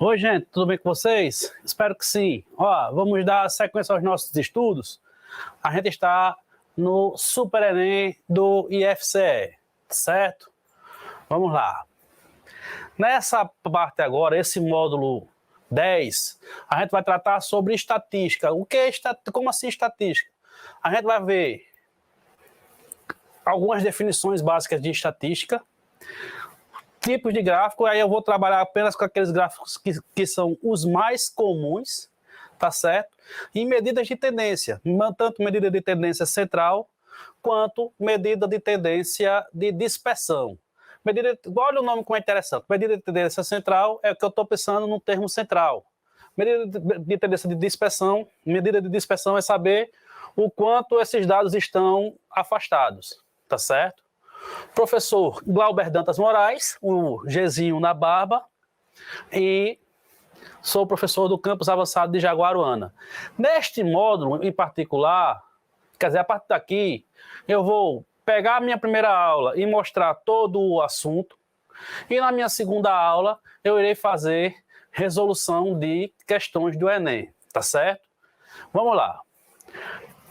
Oi, gente, tudo bem com vocês? Espero que sim. Vamos dar sequência aos nossos estudos. A gente está no Super Enem do IFCE, certo? Vamos lá. Nessa parte agora, esse módulo 10, a gente vai tratar sobre estatística. O que é como assim estatística? A gente vai ver algumas definições básicas de estatística, tipos de gráfico, aí eu vou trabalhar apenas com aqueles gráficos que são os mais comuns, tá certo? E medidas de tendência, tanto medida de tendência central, quanto medida de tendência de dispersão. Olha o nome como é interessante. Medida de tendência central é o que eu estou pensando no termo central. Medida de tendência de dispersão, medida de dispersão é saber o quanto esses dados estão afastados, tá certo? Professor Glauber Dantas Moraes, o Gzinho na barba, e sou professor do campus avançado de Jaguaruana. Neste módulo em particular, quer dizer, a partir daqui, eu vou pegar a minha primeira aula e mostrar todo o assunto, e na minha segunda aula eu irei fazer resolução de questões do Enem, tá certo? Vamos lá.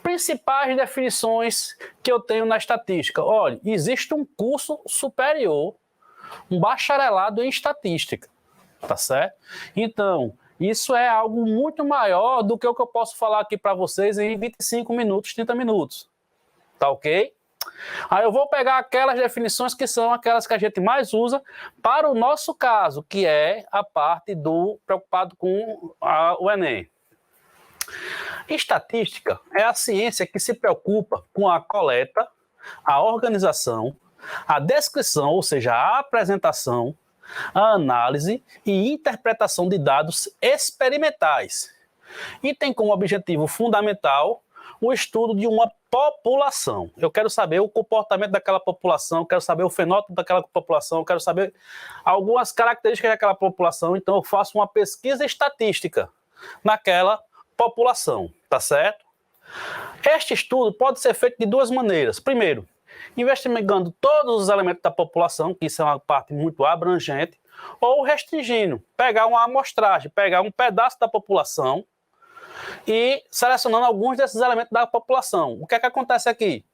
Principais definições que eu tenho na estatística. Olha, existe um curso superior, um bacharelado em estatística, tá certo? Então, isso é algo muito maior do que o que eu posso falar aqui para vocês em 25 minutos, 30 minutos, tá ok? Aí eu vou pegar aquelas definições que são aquelas que a gente mais usa para o nosso caso, que é a parte do preocupado com o Enem. Estatística é a ciência que se preocupa com a coleta, a organização, a descrição, ou seja, a apresentação, a análise e interpretação de dados experimentais. E tem como objetivo fundamental o estudo de uma população. Eu quero saber o comportamento daquela população, eu quero saber o fenótipo daquela população, eu quero saber algumas características daquela população, então eu faço uma pesquisa estatística naquela população, tá certo? Este estudo pode ser feito de duas maneiras. Primeiro, investigando todos os elementos da população, que isso é uma parte muito abrangente, ou restringindo, pegar uma amostragem, pegar um pedaço da população e selecionando alguns desses elementos da população. O que é que acontece aqui?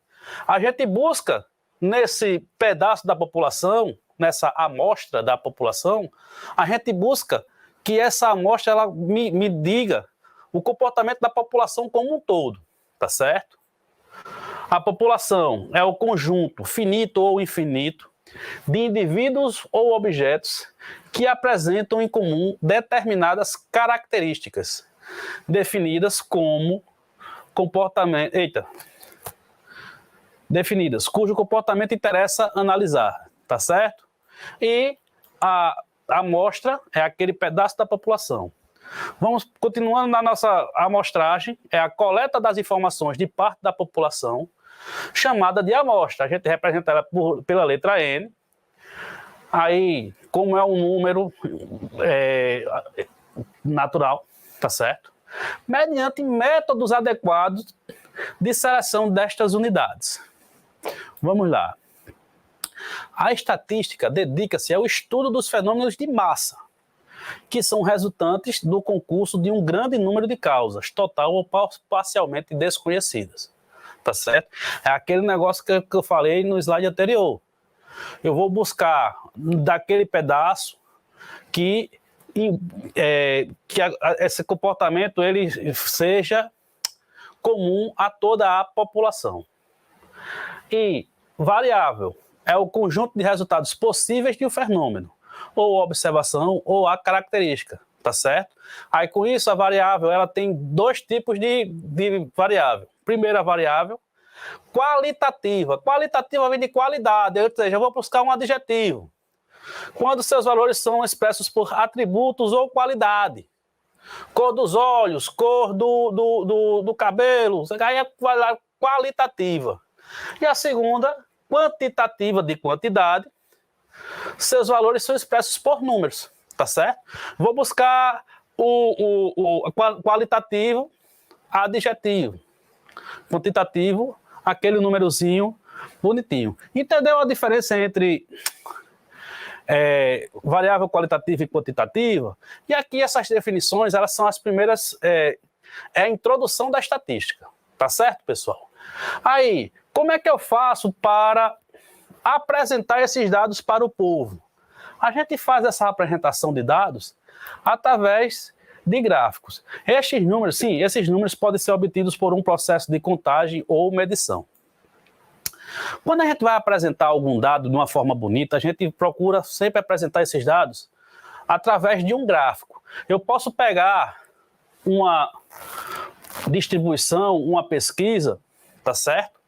A gente busca, nesse pedaço da população, nessa amostra da população, a gente busca que essa amostra ela me diga o comportamento da população como um todo, tá certo? A população é o conjunto finito ou infinito de indivíduos ou objetos que apresentam em comum determinadas características, definidas como comportamento... definidas, cujo comportamento interessa analisar, tá certo? E a amostra é aquele pedaço da população. Vamos continuando na nossa amostragem, é a coleta das informações de parte da população, chamada de amostra. A gente representa ela pela letra N. Aí, como é um número natural, tá certo? Mediante métodos adequados de seleção destas unidades. Vamos lá. A estatística dedica-se ao estudo dos fenômenos de massa, que são resultantes do concurso de um grande número de causas, total ou parcialmente desconhecidas. Tá certo? É aquele negócio que eu falei no slide anterior. Eu vou buscar daquele pedaço que esse comportamento ele seja comum a toda a população. E variável é o conjunto de resultados possíveis de um fenômeno, ou observação, ou a característica, tá certo? Aí com isso a variável ela tem dois tipos de variável. Primeira variável, qualitativa. Qualitativa vem de qualidade, ou seja, eu vou buscar um adjetivo. Quando seus valores são expressos por atributos ou qualidade. Cor dos olhos, cor do cabelo, aí é qualitativa. E a segunda, quantitativa de quantidade, seus valores são expressos por números, tá certo? Vou buscar o qualitativo, adjetivo. Quantitativo, aquele númerozinho bonitinho. Entendeu a diferença entre variável qualitativa e quantitativa. E aqui essas definições, elas são as primeiras, é a introdução da estatística. Tá certo, pessoal? Aí, como é que eu faço para apresentar esses dados para o povo? A gente faz essa apresentação de dados através de gráficos. Esses números podem ser obtidos por um processo de contagem ou medição. Quando a gente vai apresentar algum dado de uma forma bonita, a gente procura sempre apresentar esses dados através de um gráfico. Eu posso pegar uma distribuição, uma pesquisa, tá certo?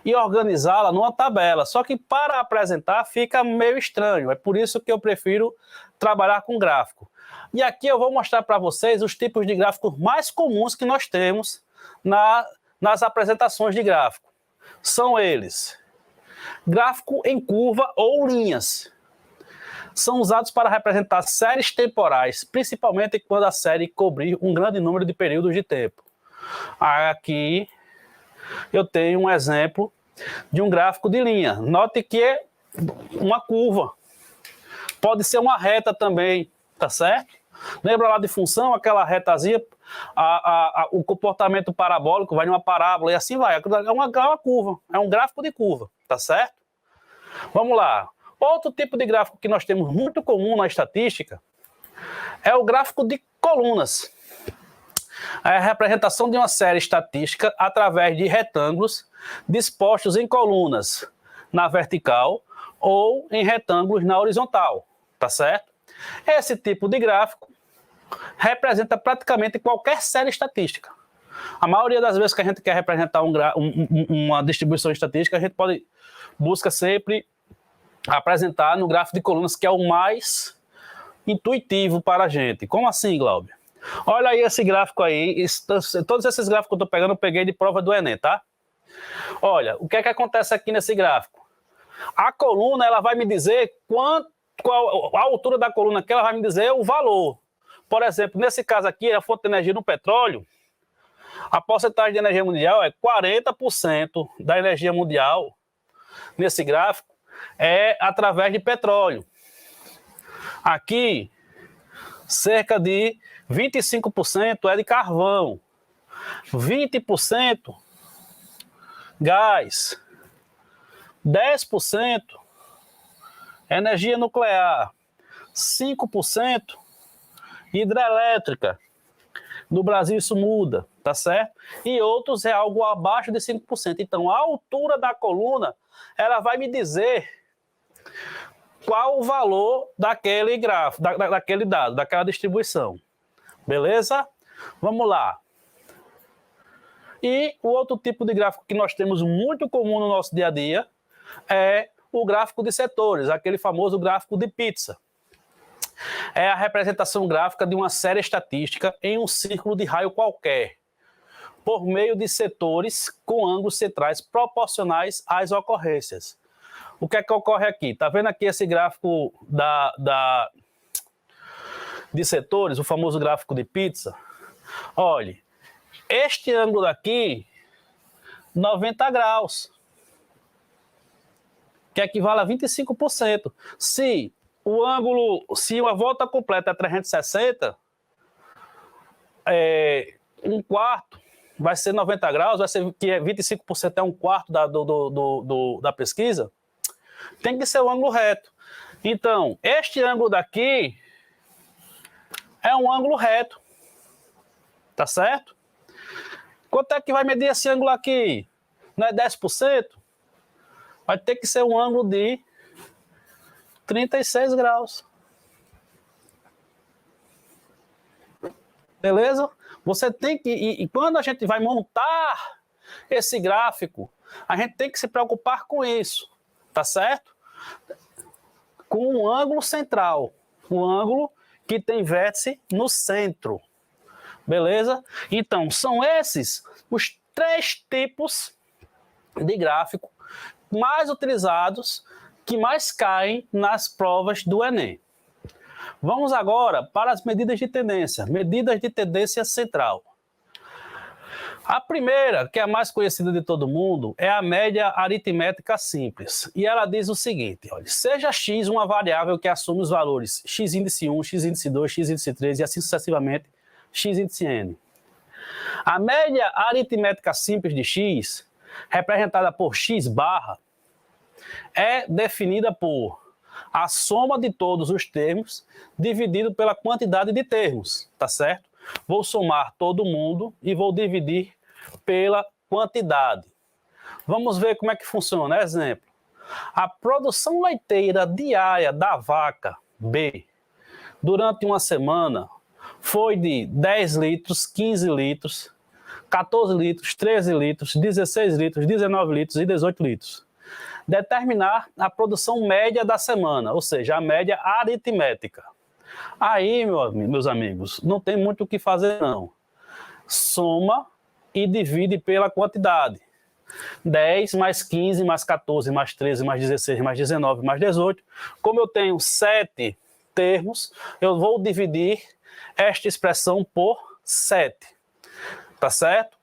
E organizá-la numa tabela. Só que para apresentar fica meio estranho. É por isso que eu prefiro trabalhar com gráfico. E aqui eu vou mostrar para vocês os tipos de gráficos mais comuns que nós temos nas apresentações de gráfico. São eles: gráfico em curva ou linhas. São usados para representar séries temporais, principalmente quando a série cobrir um grande número de períodos de tempo. Aqui eu tenho um exemplo de um gráfico de linha. Note que é uma curva. Pode ser uma reta também, tá certo? Lembra lá de função, aquela retazinha, o comportamento parabólico vai numa parábola e assim vai. É uma curva, é um gráfico de curva, tá certo? Vamos lá. Outro tipo de gráfico que nós temos muito comum na estatística é o gráfico de colunas. É a representação de uma série estatística através de retângulos dispostos em colunas na vertical ou em retângulos na horizontal, tá certo? Esse tipo de gráfico representa praticamente qualquer série estatística. A maioria das vezes que a gente quer representar uma distribuição estatística, a gente busca sempre apresentar no gráfico de colunas, que é o mais intuitivo para a gente. Como assim, Glauber? Olha aí esse gráfico aí. Todos esses gráficos que eu estou pegando, eu peguei de prova do Enem, tá? Olha, o que é que acontece aqui nesse gráfico? A coluna, ela vai me dizer qual a altura da coluna aqui, ela vai me dizer o valor. Por exemplo, nesse caso aqui, a fonte de energia no petróleo, a porcentagem de energia mundial é 40% da energia mundial, nesse gráfico, é através de petróleo. Aqui, cerca de 25% é de carvão, 20% gás, 10% energia nuclear, 5% hidrelétrica. No Brasil isso muda, tá certo? E outros é algo abaixo de 5%. Então, a altura da coluna, ela vai me dizer qual o valor daquele gráfico, daquele dado, daquela distribuição. Beleza? Vamos lá. E o outro tipo de gráfico que nós temos muito comum no nosso dia a dia é o gráfico de setores, aquele famoso gráfico de pizza. É a representação gráfica de uma série estatística em um círculo de raio qualquer, por meio de setores com ângulos centrais proporcionais às ocorrências. O que é que ocorre aqui? Está vendo aqui esse gráfico de setores, o famoso gráfico de pizza? Olhe, este ângulo daqui, 90 graus, que equivale a 25%. Se a volta completa é 360, um quarto vai ser 90 graus, vai ser que 25% é um quarto da pesquisa, tem que ser o ângulo reto. Então, este ângulo daqui é um ângulo reto, tá certo? Quanto é que vai medir esse ângulo aqui? Não é 10%? Vai ter que ser um ângulo de 36 graus. Beleza? Você tem que... E quando a gente vai montar esse gráfico, a gente tem que se preocupar com isso. Tá certo? Com um ângulo central. Um ângulo que tem vértice no centro. Beleza? Então, são esses os 3 tipos de gráfico mais utilizados, que mais caem nas provas do Enem. Vamos agora para as medidas de tendência. Medidas de tendência central. A primeira, que é a mais conhecida de todo mundo, é a média aritmética simples. E ela diz o seguinte, olha, seja x uma variável que assume os valores x índice 1, x índice 2, x índice 3 e assim sucessivamente, x índice n. A média aritmética simples de x, representada por x barra, é definida por a soma de todos os termos dividido pela quantidade de termos, tá certo? Vou somar todo mundo e vou dividir pela quantidade. Vamos ver como é que funciona. Exemplo, a produção leiteira diária da vaca B durante uma semana foi de 10 litros, 15 litros, 14 litros, 13 litros, 16 litros, 19 litros e 18 litros. Determinar a produção média da semana, ou seja, a média aritmética. Aí, meus amigos, não tem muito o que fazer não. Soma e divide pela quantidade. 10 mais 15 mais 14 mais 13 mais 16 mais 19 mais 18. Como eu tenho 7 termos, eu vou dividir esta expressão por 7. Tá certo?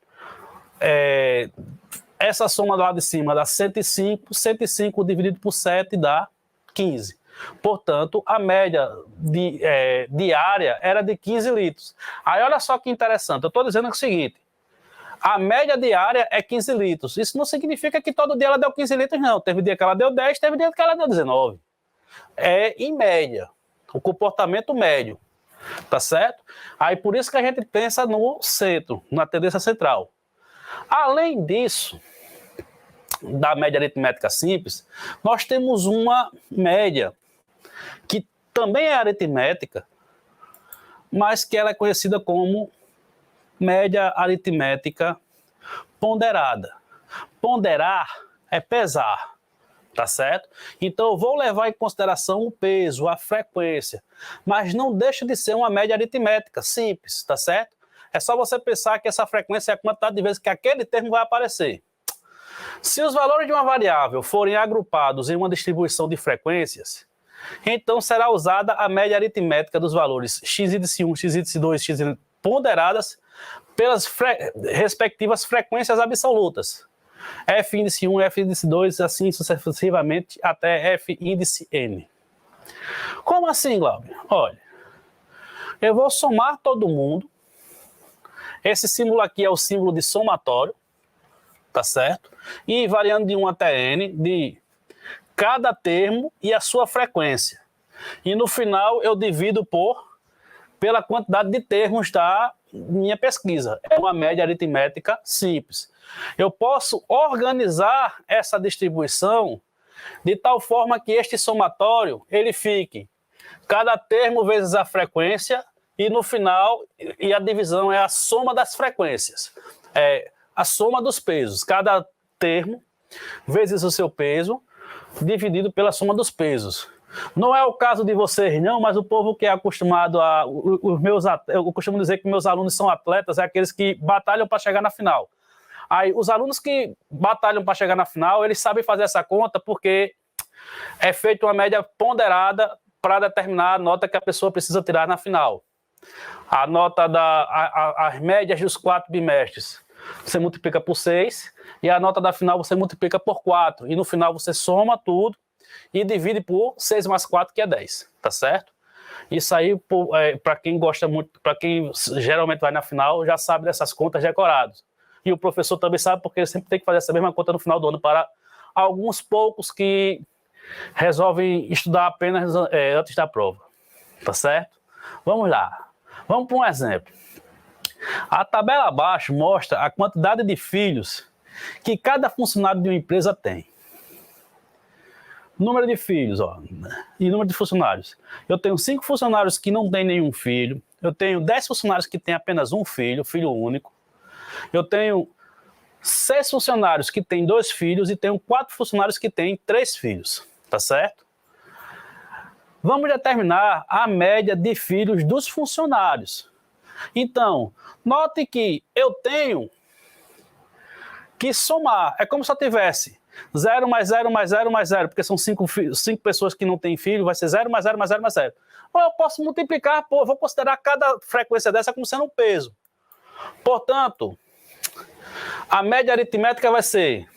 Essa soma do lado de cima dá 105. 105 dividido por 7 dá 15. Portanto, a média diária era de 15 litros. Aí olha só que interessante, eu estou dizendo o seguinte, a média diária é 15 litros. Isso não significa que todo dia ela deu 15 litros, não. Teve dia que ela deu 10, teve dia que ela deu 19. É em média, o comportamento médio, tá certo? Aí por isso que a gente pensa no centro, na tendência central. Além disso, da média aritmética simples, nós temos uma média que também é aritmética, mas que ela é conhecida como média aritmética ponderada. Ponderar é pesar, tá certo? Então eu vou levar em consideração o peso, a frequência, mas não deixa de ser uma média aritmética simples, tá certo? É só você pensar que essa frequência é a quantidade de vezes que aquele termo vai aparecer. Se os valores de uma variável forem agrupados em uma distribuição de frequências, então será usada a média aritmética dos valores x índice 1, x índice 2, x índice ponderadas pelas respectivas frequências absolutas. F índice 1, F índice 2, assim sucessivamente até F índice n. Como assim, Glauber? Olha, eu vou somar todo mundo. Esse símbolo aqui é o símbolo de somatório, tá certo? E variando de 1 até n, de cada termo e a sua frequência. E no final eu divido pela quantidade de termos da minha pesquisa. É uma média aritmética simples. Eu posso organizar essa distribuição de tal forma que este somatório ele fique cada termo vezes a frequência e no final, e a divisão é a soma das frequências. É a soma dos pesos. Cada termo vezes o seu peso dividido pela soma dos pesos. Não é o caso de vocês, não, mas o povo que é acostumado a... eu costumo dizer que meus alunos são atletas, é aqueles que batalham para chegar na final. Aí, os alunos que batalham para chegar na final, eles sabem fazer essa conta porque é feita uma média ponderada para determinar a nota que a pessoa precisa tirar na final. A nota as médias dos 4 bimestres, você multiplica por 6, e a nota da final você multiplica por 4, e no final você soma tudo e divide por 6 mais 4, que é 10, tá certo? Isso aí, para quem gosta muito, para quem geralmente vai na final, já sabe dessas contas decoradas. E o professor também sabe, porque ele sempre tem que fazer essa mesma conta no final do ano para alguns poucos que resolvem estudar apenas antes da prova, tá certo? Vamos lá. Vamos para um exemplo. A tabela abaixo mostra a quantidade de filhos que cada funcionário de uma empresa tem. Número de filhos, e número de funcionários. Eu tenho 5 funcionários que não têm nenhum filho. Eu tenho 10 funcionários que têm apenas um filho, filho único. Eu tenho 6 funcionários que têm 2 filhos e tenho 4 funcionários que têm 3 filhos. Tá certo? Vamos determinar a média de filhos dos funcionários. Então, note que eu tenho que somar. É como se eu tivesse 0 mais 0 mais 0 mais 0, porque são 5 pessoas que não têm filho, vai ser 0 mais 0 mais 0 mais 0. Ou eu posso multiplicar, vou considerar cada frequência dessa como sendo um peso. Portanto, A média aritmética vai ser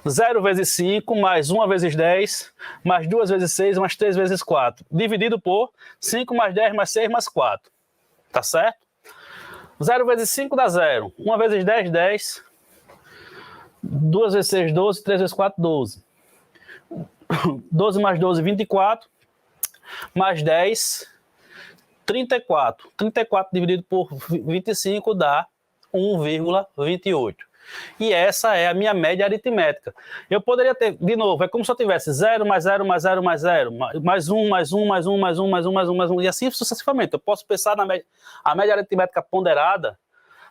0 vezes 5, mais 1 vezes 10, mais 2 vezes 6, mais 3 vezes 4, dividido por 5 mais 10 mais 6 mais 4. Tá certo? 0 vezes 5 dá 0. 1 vezes 10, 10. 2 vezes 6, 12. 3 vezes 4, 12. 12 mais 12, 24. Mais 10, 34. 34 dividido por 25 dá 1,28. E essa é a minha média aritmética. Eu poderia ter, de novo, é como se eu tivesse 0 mais 0 mais 0 mais 0, mais 1, mais 1, mais 1, mais 1, mais 1, mais 1, mais 1, e assim sucessivamente. Eu posso pensar na média, a média aritmética ponderada,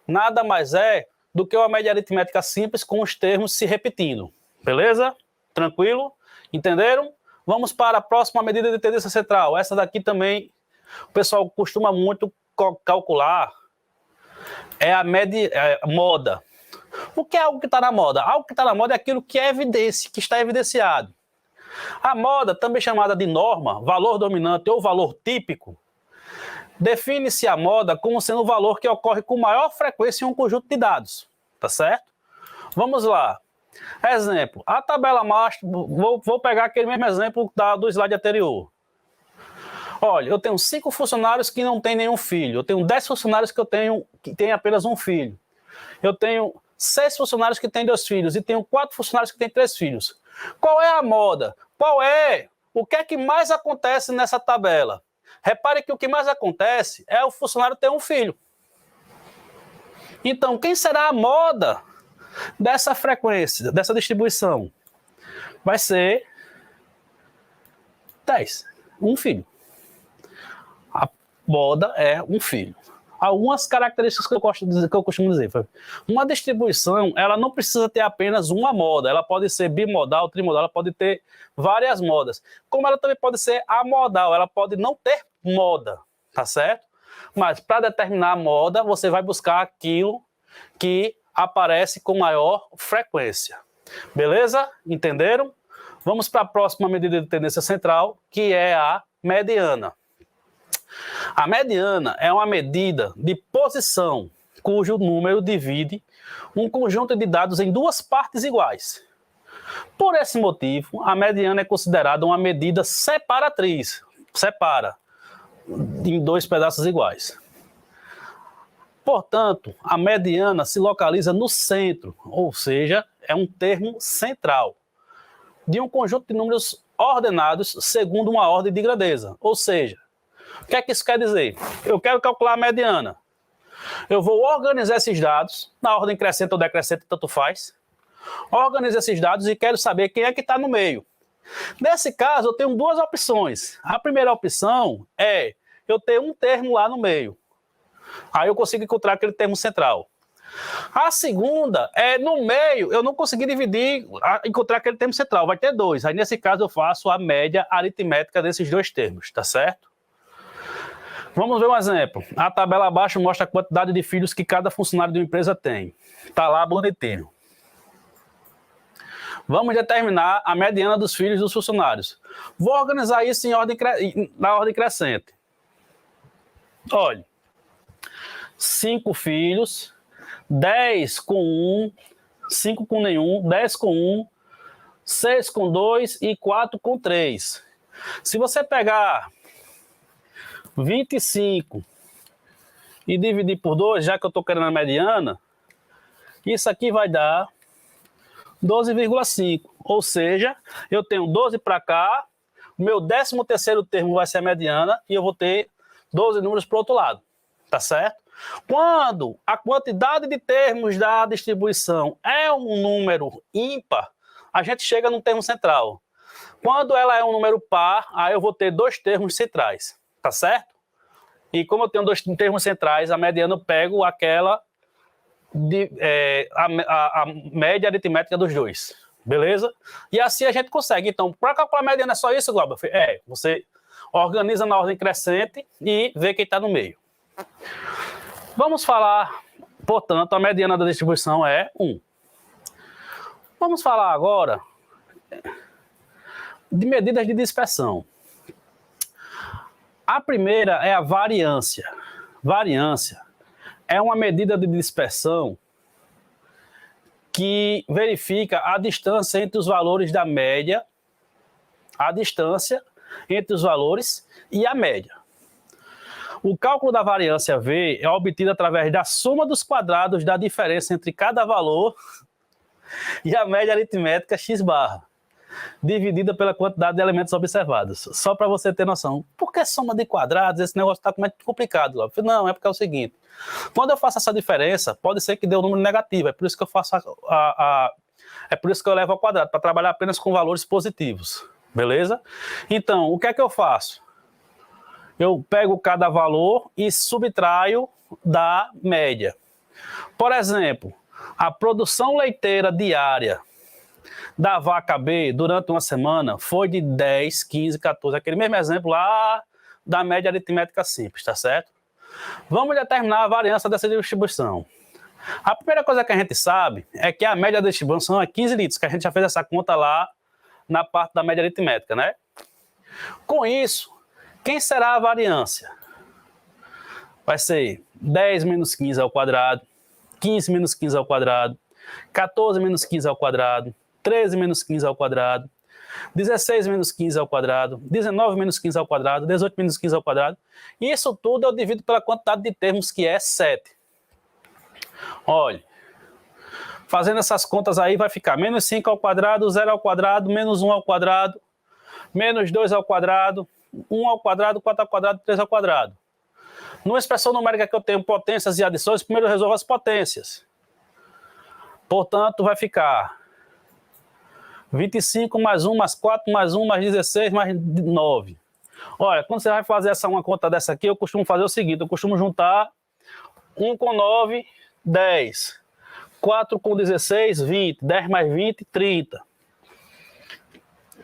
nada mais é do que uma média aritmética simples com os termos se repetindo. Beleza? Tranquilo? Entenderam? Vamos para a próxima medida de tendência central. Essa daqui também o pessoal costuma muito calcular. É a moda. O que é algo que está na moda? Algo que está na moda é aquilo que é evidência, que está evidenciado. A moda, também chamada de norma, valor dominante ou valor típico, define-se a moda como sendo o valor que ocorre com maior frequência em um conjunto de dados. Tá certo? Vamos lá. Exemplo, a tabela master, vou pegar aquele mesmo exemplo do slide anterior. Olha, eu tenho 5 funcionários que não têm nenhum filho. Eu tenho 10 funcionários que têm apenas um filho. Eu tenho 6 funcionários que têm 2 filhos e tenho 4 funcionários que têm 3 filhos. Qual é a moda? O que é que mais acontece nessa tabela? Repare que o que mais acontece é o funcionário ter um filho. Então, quem será a moda dessa frequência, dessa distribuição? Vai ser 10. Um filho. A moda é um filho. Algumas características que eu costumo dizer. Uma distribuição, ela não precisa ter apenas uma moda. Ela pode ser bimodal, trimodal, ela pode ter várias modas. Como ela também pode ser amodal, ela pode não ter moda, tá certo? Mas para determinar a moda, você vai buscar aquilo que aparece com maior frequência. Beleza? Entenderam? Vamos para a próxima medida de tendência central, que é a mediana. A mediana é uma medida de posição cujo número divide um conjunto de dados em duas partes iguais. Por esse motivo, a mediana é considerada uma medida separatriz, separa em 2 pedaços iguais. Portanto, a mediana se localiza no centro, ou seja, é um termo central de um conjunto de números ordenados segundo uma ordem de grandeza, ou seja, o que é que isso quer dizer? Eu quero calcular a mediana. Eu vou organizar esses dados, na ordem crescente ou decrescente, tanto faz. Organizo esses dados e quero saber quem é que está no meio. Nesse caso, eu tenho 2 opções. A primeira opção é eu ter um termo lá no meio. Aí eu consigo encontrar aquele termo central. A segunda é, no meio, eu não consegui dividir, encontrar aquele termo central, vai ter 2. Aí, nesse caso, eu faço a média aritmética desses 2 termos, tá certo? Vamos ver um exemplo. A tabela abaixo mostra a quantidade de filhos que cada funcionário de uma empresa tem. Está lá bonitinho. Vamos determinar a mediana dos filhos dos funcionários. Vou organizar isso na ordem crescente. Olha, 5 filhos, 10 com 1, 5 com nenhum, 10 com 1, 6 com 2 e 4 com 3. Se você pegar 25 e dividir por 2, já que eu estou querendo a mediana, isso aqui vai dar 12,5. Ou seja, eu tenho 12 para cá, o meu 13º termo vai ser a mediana e eu vou ter 12 números para o outro lado. Tá certo? Quando a quantidade de termos da distribuição é um número ímpar, a gente chega no termo central. Quando ela é um número par, aí eu vou ter 2 termos centrais. Tá certo? E como eu tenho 2 termos centrais, a mediana eu pego aquela a média aritmética dos 2. Beleza? E assim a gente consegue. Então, para calcular a mediana é só isso, Glauber? Você organiza na ordem crescente e vê quem está no meio. Vamos falar, portanto, a mediana da distribuição é 1. Vamos falar agora de medidas de dispersão. A primeira é a variância. Variância é uma medida de dispersão que verifica a distância entre os valores da média, a distância entre os valores e a média. O cálculo da variância V é obtido através da soma dos quadrados da diferença entre cada valor e a média aritmética x barra, dividida pela quantidade de elementos observados. Só para você ter noção. Por que soma de quadrados? Esse negócio está muito complicado. Não, é porque é o seguinte. Quando eu faço essa diferença, pode ser que dê um número negativo. É por isso que eu faço é por isso que eu levo ao quadrado, para trabalhar apenas com valores positivos. Beleza? Então, o que é que eu faço? Eu pego cada valor e subtraio da média. Por exemplo, a produção leiteira diária da vaca B durante uma semana foi de 10, 15, 14. Aquele mesmo exemplo lá da média aritmética simples, tá certo? Vamos determinar a variância dessa distribuição. A primeira coisa que a gente sabe é que a média da distribuição é 15 litros, que a gente já fez essa conta lá na parte da média aritmética, né? Com isso, quem será a variância? Vai ser 10 menos 15 ao quadrado, 15 menos 15 ao quadrado, 14 menos 15 ao quadrado, 13 menos 15 ao quadrado, 16 menos 15 ao quadrado, 19 menos 15 ao quadrado, 18 menos 15 ao quadrado. E isso tudo eu divido pela quantidade de termos, que é 7. Olha, fazendo essas contas aí vai ficar menos 5 ao quadrado, 0 ao quadrado, menos 1 ao quadrado, menos 2 ao quadrado, 1 ao quadrado, 4 ao quadrado, 3 ao quadrado. Numa expressão numérica que eu tenho potências e adições, primeiro eu resolvo as potências. Portanto, vai ficar 25 mais 1 mais 4 mais 1 mais 16 mais 9. Olha, quando você vai fazer uma conta dessa aqui, eu costumo fazer o seguinte, eu costumo juntar 1 com 9, 10. 4 com 16, 20. 10 mais 20, 30.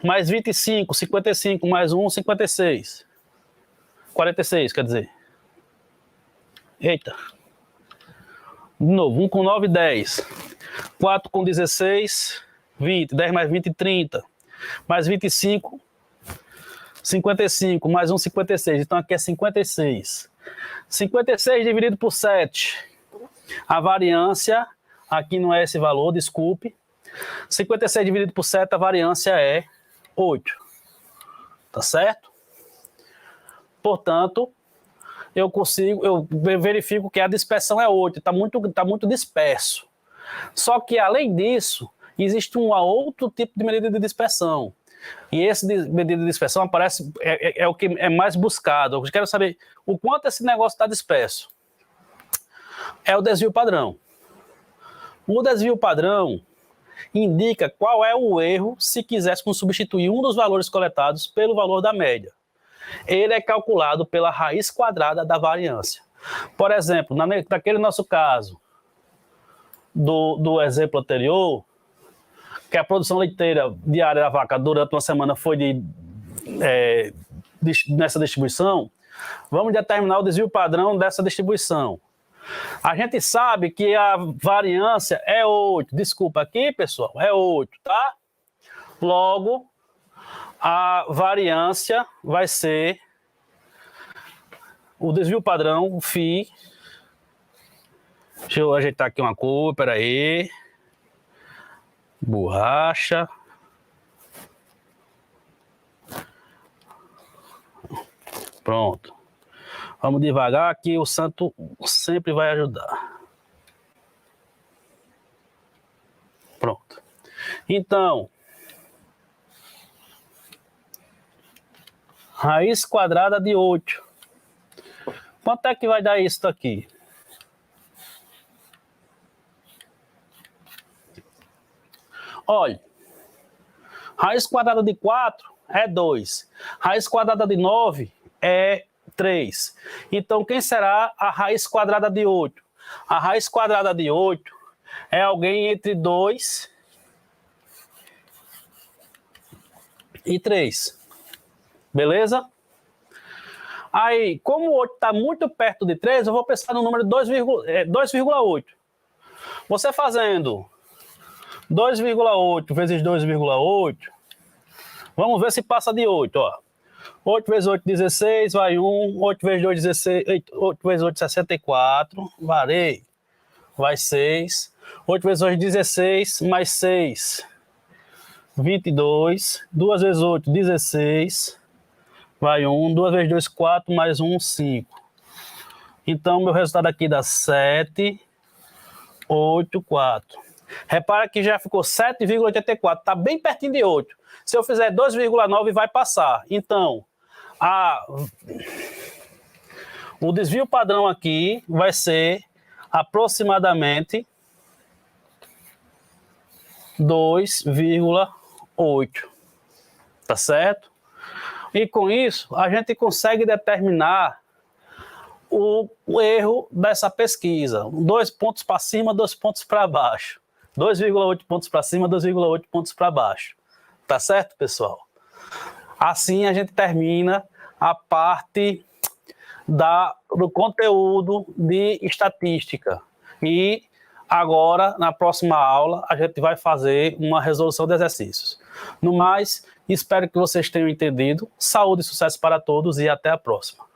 Mais 25, 55, mais 1, 56. 46, quer dizer. Eita. De novo, 1 com 9, 10. 4 com 16, 20. 10 mais 20, 30. Mais 25, 55. Mais 1, 56. Então aqui é 56. 56 dividido por 7. A variância, aqui não é esse valor, desculpe. 56 dividido por 7, a variância é 8. Tá certo? Portanto, eu verifico que a dispersão é 8, tá muito disperso. Só que, além disso, existe um outro tipo de medida de dispersão. E esse medida de dispersão aparece, é o que é mais buscado. Eu quero saber o quanto esse negócio está disperso. É o desvio padrão. O desvio padrão indica qual é o erro se quiséssemos substituir um dos valores coletados pelo valor da média. Ele é calculado pela raiz quadrada da variância. Por exemplo, naquele nosso caso do exemplo anterior, que a produção leiteira diária da vaca durante uma semana foi nessa distribuição, vamos determinar o desvio padrão dessa distribuição. A gente sabe que a variância é 8. Desculpa aqui, pessoal, é 8, tá? Logo, a variância vai ser o desvio padrão, o φ. Deixa eu ajeitar aqui uma cor, peraí. Borracha. Pronto. Vamos devagar que o santo sempre vai ajudar. Pronto. Então, raiz quadrada de 8. Quanto é que vai dar isso aqui? Olha, raiz quadrada de 4 é 2. Raiz quadrada de 9 é 3. Então, quem será a raiz quadrada de 8? A raiz quadrada de 8 é alguém entre 2 e 3. Beleza? Aí, como o 8 está muito perto de 3, eu vou pensar no número 2,8. Você fazendo 2,8 vezes 2,8, vamos ver se passa de 8, ó. 8 vezes 8, 16, vai 1. 8 vezes 2, 16. 8 vezes 8, 64. Varei. Vai 6. 8 vezes 8, 16, mais 6, 22. 2 vezes 8, 16. Vai 1. 2 vezes 2, 4, mais 1, 5. Então, meu resultado aqui dá 7, 8, 4. Repara que já ficou 7,84. Está bem pertinho de 8. Se eu fizer 2,9, vai passar. Então, o desvio padrão aqui vai ser aproximadamente 2,8. Tá certo? E com isso, a gente consegue determinar o erro dessa pesquisa. 2 pontos para cima, 2 pontos para baixo. 2,8 pontos para cima, 2,8 pontos para baixo. Tá certo, pessoal? Assim a gente termina a parte do conteúdo de estatística. E agora, na próxima aula, a gente vai fazer uma resolução de exercícios. No mais, espero que vocês tenham entendido. Saúde e sucesso para todos e até a próxima.